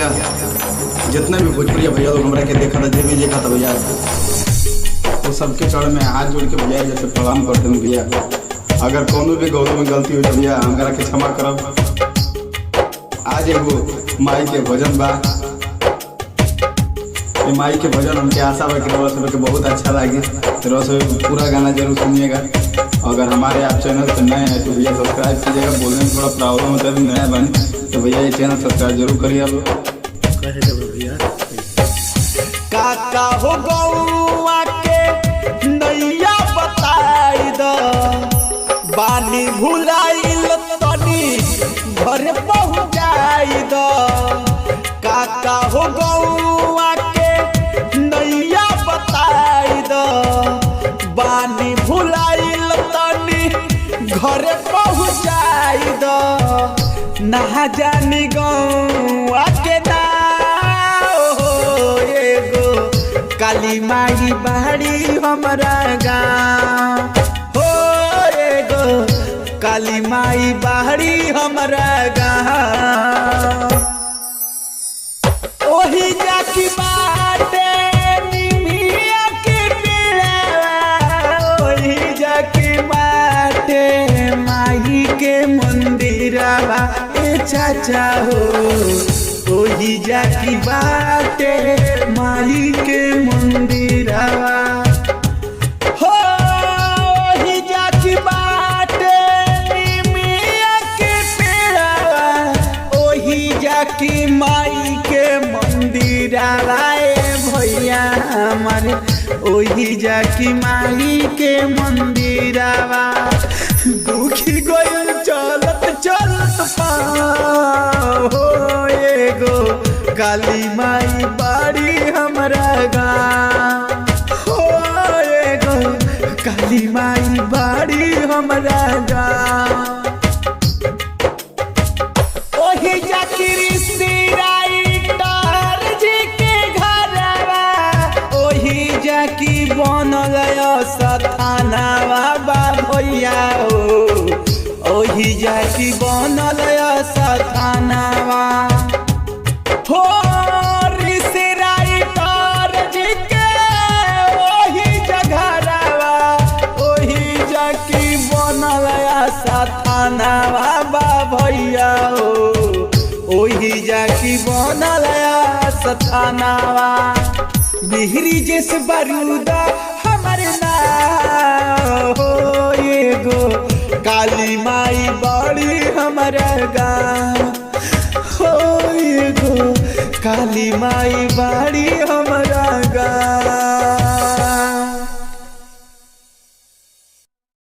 भैया जितने भी भोजपुरिया भैया लोग हमरा के देखा था, जे भी देखा था भैया, वो सबके चरण में हाथ जोड़ के भैया जैसे प्रणाम करते हैं भैया। अगर कोनो भी गौरव में गलती हो भैया हमरा के क्षमा करब। आज एगो माई के भजन बा, माई के भजन हमके आशा बा कि बहुत अच्छा लगे, तो पूरा गाना जरूर सुनिएगा। अगर हमारे आप चैनल पर नए हैं तो भैया सब्सक्राइब कीजिएगा। बोलने में थोड़ा प्रॉब्लम होता है, नया बने तो भैया ये चैनल सब्सक्राइब जरूर करिए आप। भैया काका हो गौआ के नैया बताई द, बानी भुलाइल तनी घर पहुँचाई द। काका हो गौआ के नैया बताई द, बानी भुलाइल तनी घर पहुँचाई द। ना जानी गौआ के ना काली माई बाड़ी हमारा गाँव हो, एगो काली माई बाड़ी हमारा गाँव। ओही जाकी बाटे निमिया के पेड़वा, ओही जाकी बाटे माई के मंदिरवा ए चाचा हो। ओही जाकी बाटे माई के मंदिरवा हो, ओही जाकी बाटे निमिया के पेड़वा, ओही जाकी माई के मंदिरवा ए भैया हमारे, ओही जाकी माई के मंदिरवा। दुखी गइल चलत चलत पाँव हो, एगो काली माई बाड़ी हमारा गाँव हो, एगो काली माई बाड़ी हमारा गाँव। ओही जाकी राइटर जी के घरवा, ओही जाकी बनल सथानवा बा भैया हो, ओही जाकी बनल सथानवा हो। ऋषि राइटर जी के ओही जगहरवा, ओही जाकी बनल सथानवा बा भैया हो, ओही जाकी बनल सथानवा। बिहरी जैस बारूदा हमारे नाम हो, एगो काली माई बाड़ी हमारा गाँव हो, एगो काली माई बाड़ी हमारा गाँव।